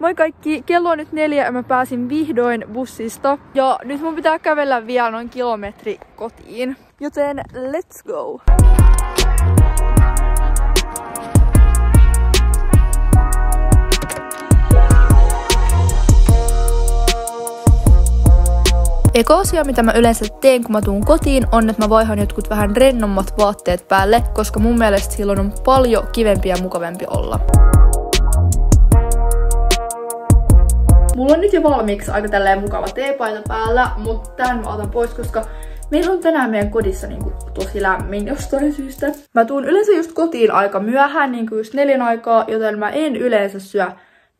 Moi kaikki, kello on nyt 4 ja mä pääsin vihdoin bussista. Ja nyt mun pitää kävellä vielä noin kilometri kotiin. Joten let's go! Eka asia, mitä mä yleensä teen, kun mä tuun kotiin, on, että mä vaihan jotkut vähän rennommat vaatteet päälle, koska mun mielestä silloin on paljon kivempi ja mukavampi olla. Mulla on nyt jo valmiiksi aika tälleen mukava teepaita päällä, mutta tän mä otan pois, koska meillä on tänään meidän kodissa tosi lämmin jostain syystä. Mä tuun yleensä just kotiin aika myöhään, just 4 aikaa, joten mä en yleensä syö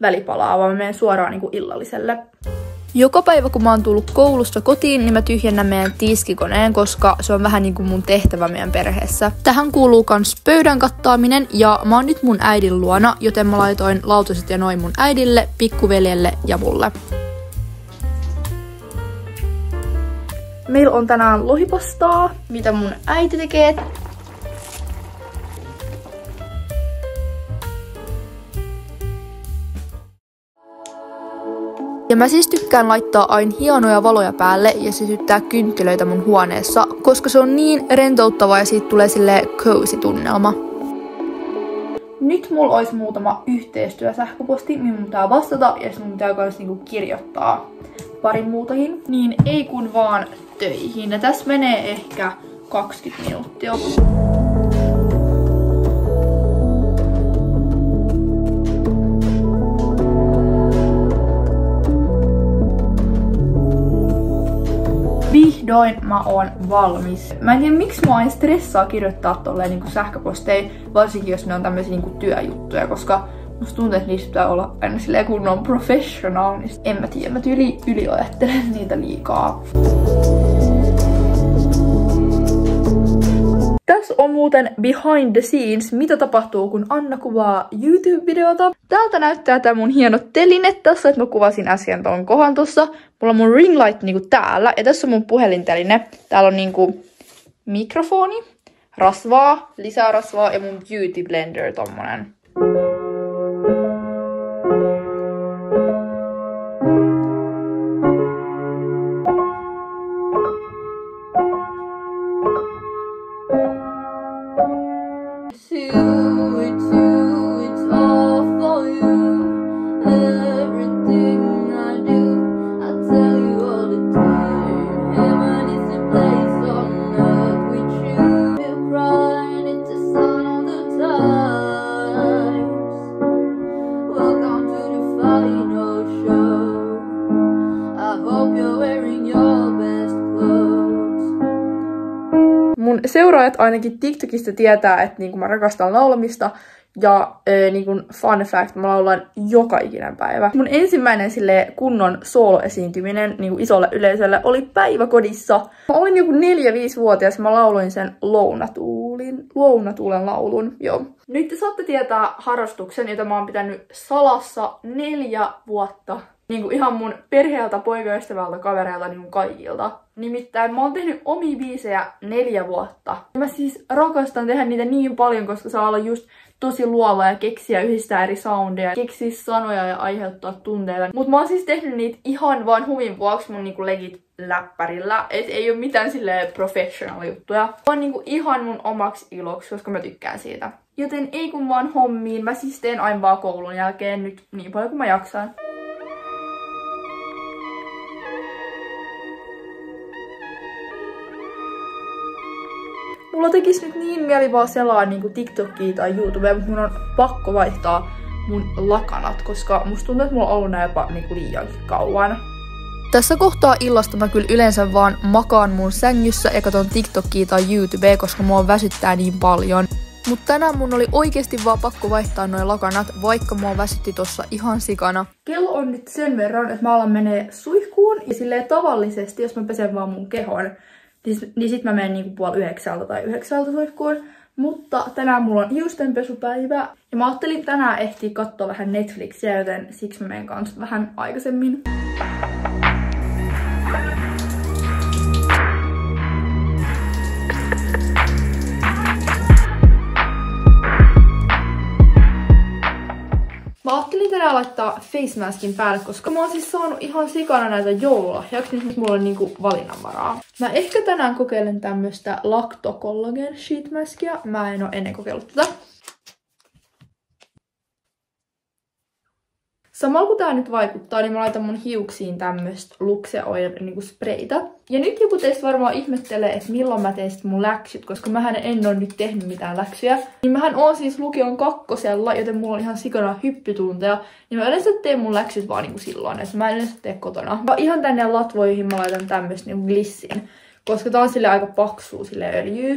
välipalaa, vaan mä menen suoraan illalliselle. Joka päivä kun mä oon tullut koulusta kotiin, niin mä tyhjennän meidän tiskikoneen, koska se on vähän mun tehtävä meidän perheessä. Tähän kuuluu kans pöydän kattaaminen ja mä oon nyt mun äidin luona, joten mä laitoin lautaset ja noin mun äidille, pikkuveljelle ja mulle. Meillä on tänään lohipastaa, mitä mun äiti tekee. Ja mä siis tykkään laittaa aina hienoja valoja päälle ja sytyttää kynttilöitä mun huoneessa, koska se on niin rentouttavaa ja siitä tulee silleen cozy tunnelma. Nyt mulla olisi muutama yhteistyösähköposti, mihin mun pitää vastata ja sitten mun pitää myös kirjoittaa parin muutakin. Niin ei kun vaan töihin. Ja tässä menee ehkä 20 minuuttia. Vihdoin mä oon valmis. Mä en tiedä miksi mua aina stressaa kirjoittaa tolleen sähköposteja, varsinkin jos ne on tämmöisiä työjuttuja, koska musta tuntuu, että niistä pitää olla aina silleen kunnon professional, niin en mä tiedä, mä yliajattelen niitä liikaa. Tässä on muuten behind the scenes, mitä tapahtuu, kun Anna kuvaa YouTube-videota. Täältä näyttää tää mun hieno teline tässä, että mä kuvasin äsken ton kohan tossa. Mulla on mun ring light täällä, ja tässä on mun puhelinteline. Täällä on mikrofoni, rasvaa, lisää rasvaa ja mun beauty blender tommonen. Mun seuraajat ainakin TikTokista tietää, että mä rakastan laulamista. Ja fun fact, mä laulan joka ikinen päivä. Mun ensimmäinen kunnon sooloesiintyminen isolle yleisölle oli päiväkodissa. Mä olin 4-5-vuotias ja mä lauloin sen Lounatuulen laulun. Joo. Nyt te saatte tietää harrastuksen, jota mä oon pitänyt salassa 4 vuotta. Ihan mun perheeltä, poikaystävältä, kavereilta, kaikilta. Nimittäin mä oon tehnyt omia biisejä 4 vuotta. Mä siis rakastan tehdä niitä niin paljon, koska saa olla just tosi luova ja keksiä yhdistää eri soundeja, keksiä sanoja ja aiheuttaa tunteita. Mut mä oon siis tehnyt niitä ihan vaan huvin vuoksi mun legit läppärillä. Et ei oo mitään professional juttuja. On ihan mun omaksi iloksi, koska mä tykkään siitä. Joten ei kun vaan hommiin. Mä siis teen aina vaan koulun jälkeen nyt niin paljon kuin mä jaksan. Mulla tekisi nyt niin mieli vaan selaa TikTokia tai YouTubea, mutta mun on pakko vaihtaa mun lakanat, koska musta tuntuu, että mulla on ollut nää jopa liiankin kauan. Tässä kohtaa illasta mä kyllä yleensä vaan makaan mun sängyssä ja katon TikTokia tai YouTubea, koska mua väsyttää niin paljon. Mutta tänään mun oli oikeesti vaan pakko vaihtaa noin lakanat, vaikka mua väsytti tossa ihan sikana. Kello on nyt sen verran, että mä alan menee suihkuun ja tavallisesti, jos mä pesen vaan mun kehon, niin sit mä menen 8:30 tai 9 suihkuun. Mutta tänään mulla on hiustenpesupäivä. Ja mä ajattelin tänään ehtiä katsoa vähän Netflixiä, joten siksi mä menen kanssa vähän aikaisemmin. Mä Mä ajattelin tänään laittaa face maskin päälle, koska mä oon siis saanut ihan sikana näitä joululahjaksi, niin nyt mulla on niinku valinnanvaraa. Mä ehkä tänään kokeilen tämmöstä Lacto Collagen Sheet Maskia. Mä en oo ennen kokeillut tätä. Samalla kun tää nyt vaikuttaa, niin mä laitan mun hiuksiin tämmöstä Luxe Oil niinku spreitä. Ja nyt joku teistä varmaan ihmettelee, että milloin mä teen sit mun läksyt, koska mähän en oo nyt tehnyt mitään läksyjä. Niin mähän oon siis lukion 2, joten mulla on ihan sikana hyppytunteja. Niin mä yleensä teen mun läksyt vaan niinku silloin, että mä en yleensä tee kotona. Ja ihan tänne latvoihin mä laitan tämmöstä niinku glissin, koska tää on sille aika paksuu sille öljyä.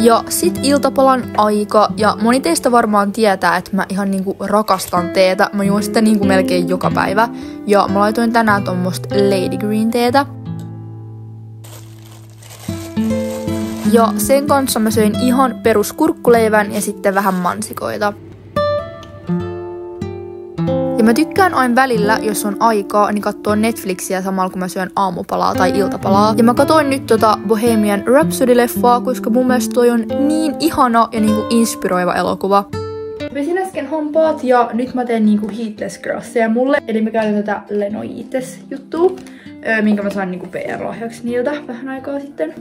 Ja sit iltapalan aika, ja moni teistä varmaan tietää, että mä ihan niinku rakastan teetä. Mä juon sitä niinku melkein joka päivä. Ja mä laitoin tänään tommoista Lady Green teetä. Ja sen kanssa mä söin ihan peruskurkkuleivän ja sitten vähän mansikoita. Ja mä tykkään aina välillä, jos on aikaa, niin katsoo Netflixiä samalla kun mä syön aamupalaa tai iltapalaa. Ja mä katsoin nyt Bohemian Rhapsody-leffaa, koska mun mielestä toi on niin ihana ja niinku inspiroiva elokuva. Pesin äsken hampaat ja nyt mä teen niinku heatless grasseja mulle. Eli mä käytän tätä Lenoites-juttua, minkä mä sain niinku PR-lahjaksi niiltä vähän aikaa sitten.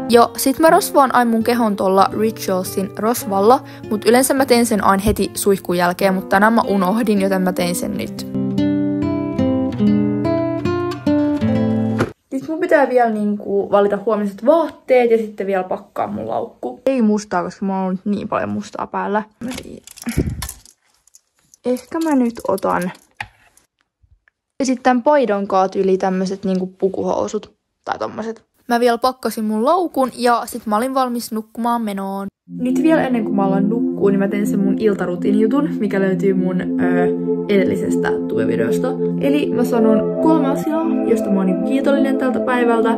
Ja sit mä rosvaan aina mun kehon tuolla Ritualsin rosvalla, mut yleensä mä teen sen aina heti suihkun jälkeen, mutta tänään mä unohdin, joten mä tein sen nyt. Sit mun pitää vielä niinku valita huomiset vaatteet ja sitten vielä pakkaa mun laukku. Ei mustaa, koska mulla on niin paljon mustaa päällä. Ehkä mä nyt otan. Ja sitten tän paidan kaat yli tämmöset niinku pukuhousut tai tommoset. Mä vielä pakkasin mun laukun ja sit mä olin valmis nukkumaan menoon. Nyt vielä ennen kuin mä alan nukkua, niin mä teen sen mun iltarutiinijutun, mikä löytyy mun edellisestä tuevideosta. Eli mä sanon 3 asiaa, josta mä oon kiitollinen tältä päivältä.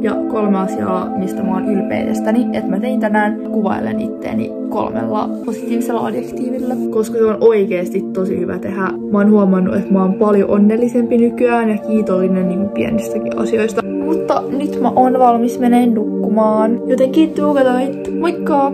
Ja 3 asiaa, mistä mä oon ylpeä itsestäni. Että mä tein tänään, kuvailen itteeni 3 positiivisella adjektiivilla. Koska se on oikeesti tosi hyvä tehdä. Mä oon huomannut, että mä oon paljon onnellisempi nykyään ja kiitollinen niin pienistäkin asioista. Mutta nyt mä oon valmis meneen nukkumaan. Joten kiitos kun katsoit. Moikka!